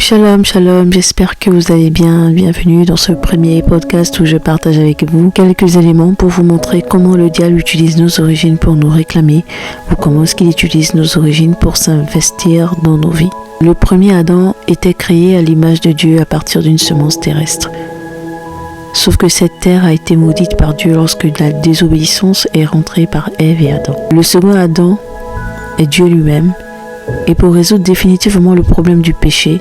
Shalom, shalom, j'espère que vous allez bien. Bienvenue dans ce premier podcast où je partage avec vous quelques éléments pour vous montrer comment le diable utilise nos origines pour nous réclamer ou comment est-ce qu'il utilise nos origines pour s'investir dans nos vies. Le premier Adam était créé à l'image de Dieu à partir d'une semence terrestre. Sauf que cette terre a été maudite par Dieu lorsque la désobéissance est rentrée par Ève et Adam. Le second Adam est Dieu lui-même, et pour résoudre définitivement le problème du péché,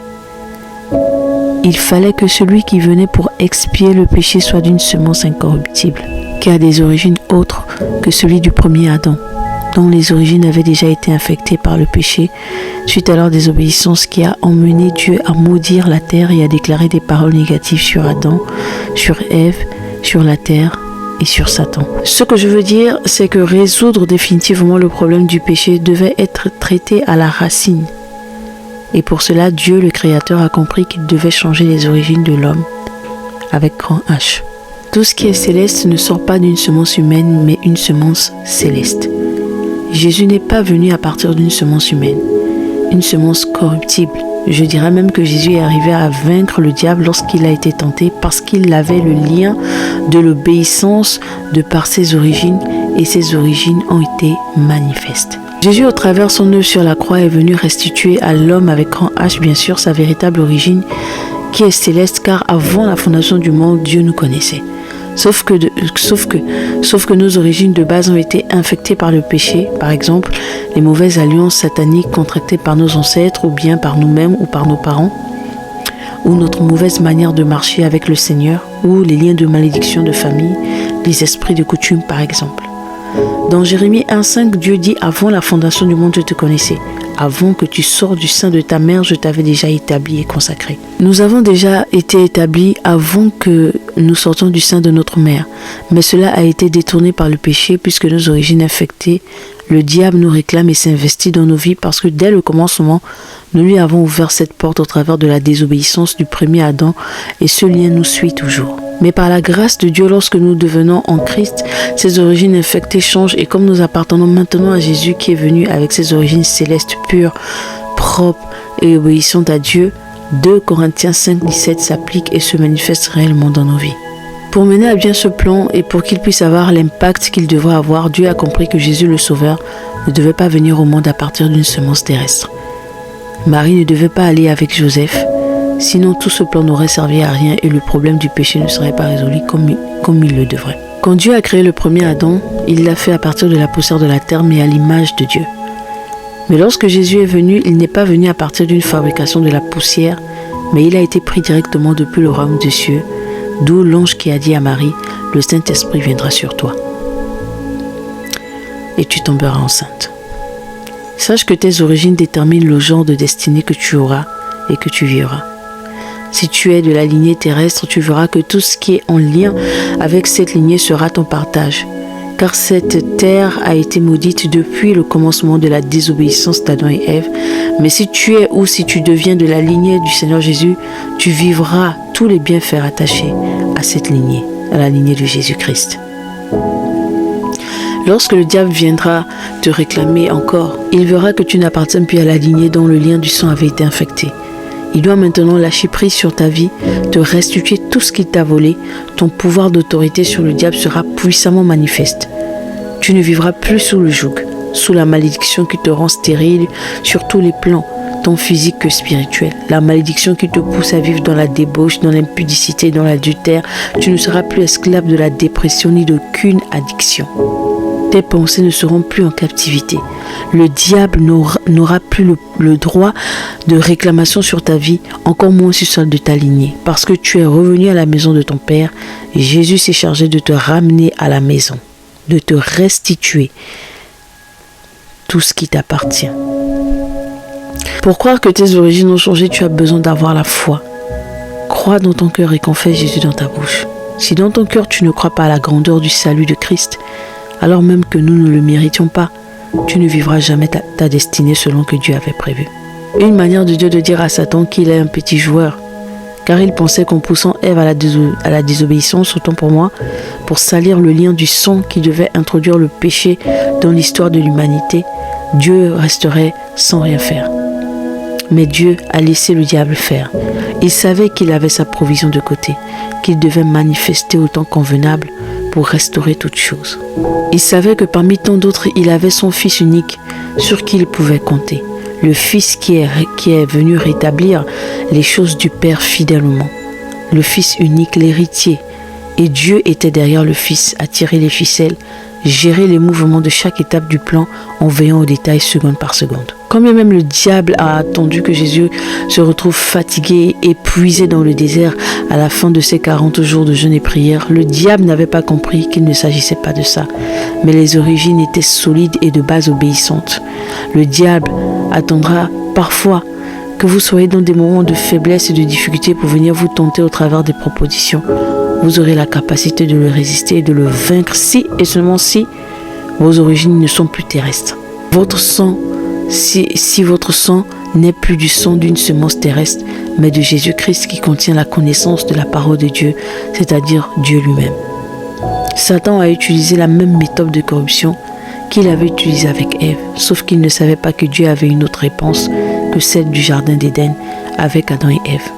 il fallait que celui qui venait pour expier le péché soit d'une semence incorruptible, qui a des origines autres que celui du premier Adam, dont les origines avaient déjà été infectées par le péché, suite à leur désobéissance qui a emmené Dieu à maudire la terre et à déclarer des paroles négatives sur Adam, sur Ève, sur la terre et sur Satan. Ce que je veux dire, c'est que résoudre définitivement le problème du péché devait être traité à la racine. Et pour cela, Dieu le Créateur a compris qu'il devait changer les origines de l'homme, avec grand H. Tout ce qui est céleste ne sort pas d'une semence humaine, mais une semence céleste. Jésus n'est pas venu à partir d'une semence humaine, une semence corruptible. Je dirais même que Jésus est arrivé à vaincre le diable lorsqu'il a été tenté parce qu'il avait le lien de l'obéissance de par ses origines et ses origines ont été manifestes. Jésus, au travers son œuvre sur la croix, est venu restituer à l'homme avec grand H, bien sûr, sa véritable origine qui est céleste, car avant la fondation du monde, Dieu nous connaissait. Sauf que nos origines de base ont été infectées par le péché, par exemple, les mauvaises alliances sataniques contractées par nos ancêtres, ou bien par nous-mêmes ou par nos parents, ou notre mauvaise manière de marcher avec le Seigneur, ou les liens de malédiction de famille, les esprits de coutume, par exemple. Dans Jérémie 1,5, Dieu dit « Avant la fondation du monde, je te connaissais. Avant que tu sors du sein de ta mère, je t'avais déjà établi et consacré. » Nous avons déjà été établis avant que nous sortions du sein de notre mère. Mais cela a été détourné par le péché puisque nos origines infectées, le diable nous réclame et s'investit dans nos vies parce que dès le commencement, nous lui avons ouvert cette porte au travers de la désobéissance du premier Adam et ce lien nous suit toujours. Mais par la grâce de Dieu, lorsque nous devenons en Christ, ces origines infectées changent et comme nous appartenons maintenant à Jésus qui est venu avec ses origines célestes, pures, propres et obéissantes à Dieu, 2 Corinthiens 5,17 s'applique et se manifeste réellement dans nos vies. Pour mener à bien ce plan et pour qu'il puisse avoir l'impact qu'il devrait avoir, Dieu a compris que Jésus le Sauveur ne devait pas venir au monde à partir d'une semence terrestre. Marie ne devait pas aller avec Joseph, sinon tout ce plan n'aurait servi à rien et le problème du péché ne serait pas résolu comme il le devrait. Quand Dieu a créé le premier Adam, il l'a fait à partir de la poussière de la terre mais à l'image de Dieu. Mais lorsque Jésus est venu, il n'est pas venu à partir d'une fabrication de la poussière, mais il a été pris directement depuis le royaume des cieux, d'où l'ange qui a dit à Marie, « Le Saint-Esprit viendra sur toi, et tu tomberas enceinte. » Sache que tes origines déterminent le genre de destinée que tu auras et que tu vivras. Si tu es de la lignée terrestre, tu verras que tout ce qui est en lien avec cette lignée sera ton partage. Car cette terre a été maudite depuis le commencement de la désobéissance d'Adam et Ève. Mais si tu es ou si tu deviens de la lignée du Seigneur Jésus, tu vivras tous les bienfaits attachés à cette lignée, à la lignée de Jésus-Christ. Lorsque le diable viendra te réclamer encore, il verra que tu n'appartiens plus à la lignée dont le lien du sang avait été infecté. Il doit maintenant lâcher prise sur ta vie, te restituer tout ce qu'il t'a volé. Ton pouvoir d'autorité sur le diable sera puissamment manifeste. Tu ne vivras plus sous le joug, sous la malédiction qui te rend stérile sur tous les plans, tant physique que spirituel. La malédiction qui te pousse à vivre dans la débauche, dans l'impudicité, dans l'adultère. Tu ne seras plus esclave de la dépression ni d'aucune addiction. Tes pensées ne seront plus en captivité. Le diable n'aura plus le droit de réclamation sur ta vie, encore moins sur celle de ta lignée. Parce que tu es revenu à la maison de ton Père, et Jésus s'est chargé de te ramener à la maison, de te restituer tout ce qui t'appartient. Pour croire que tes origines ont changé, tu as besoin d'avoir la foi. Crois dans ton cœur et confesse Jésus dans ta bouche. Si dans ton cœur tu ne crois pas à la grandeur du salut de Christ, alors même que nous ne le méritions pas, tu ne vivras jamais ta destinée selon que Dieu avait prévu. Une manière de Dieu de dire à Satan qu'il est un petit joueur, car il pensait qu'en poussant Ève à la désobéissance, autant pour moi, pour salir le lien du sang qui devait introduire le péché dans l'histoire de l'humanité, Dieu resterait sans rien faire. Mais Dieu a laissé le diable faire. Il savait qu'il avait sa provision de côté, qu'il devait manifester au temps convenable pour restaurer toutes choses. Il savait que parmi tant d'autres, il avait son Fils unique sur qui il pouvait compter. Le Fils qui est venu rétablir les choses du Père fidèlement. Le Fils unique, l'héritier. Et Dieu était derrière le Fils à tirer les ficelles, gérer les mouvements de chaque étape du plan en veillant aux détails seconde par seconde. Quand bien même le diable a attendu que Jésus se retrouve fatigué et épuisé dans le désert à la fin de ses 40 jours de jeûne et prière, le diable n'avait pas compris qu'il ne s'agissait pas de ça. Mais les origines étaient solides et de base obéissantes. Le diable attendra parfois que vous soyez dans des moments de faiblesse et de difficulté pour venir vous tenter au travers des propositions. Vous aurez la capacité de le résister et de le vaincre si et seulement si vos origines ne sont plus terrestres. Votre sang, si votre sang n'est plus du sang d'une semence terrestre, mais de Jésus-Christ qui contient la connaissance de la parole de Dieu, c'est-à-dire Dieu lui-même. Satan a utilisé la même méthode de corruption qu'il avait utilisée avec Ève, sauf qu'il ne savait pas que Dieu avait une autre réponse que celle du jardin d'Éden avec Adam et Ève.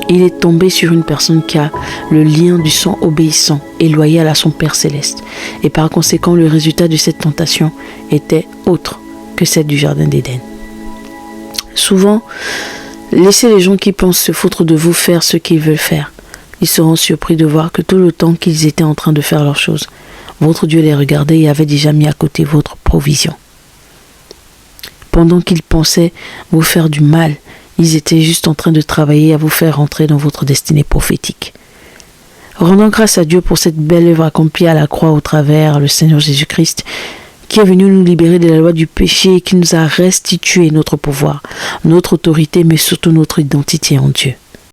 Il est tombé sur une personne qui a le lien du sang obéissant et loyal à son Père céleste. Et par conséquent, le résultat de cette tentation était autre que celle du jardin d'Éden. Souvent, laissez les gens qui pensent se foutre de vous faire ce qu'ils veulent faire. Ils seront surpris de voir que tout le temps qu'ils étaient en train de faire leurs choses, votre Dieu les regardait et avait déjà mis à côté votre provision. Pendant qu'ils pensaient vous faire du mal, ils étaient juste en train de travailler à vous faire entrer dans votre destinée prophétique. Rendons grâce à Dieu pour cette belle œuvre accomplie à la croix au travers le Seigneur Jésus-Christ, qui est venu nous libérer de la loi du péché et qui nous a restitué notre pouvoir, notre autorité, mais surtout notre identité en Dieu.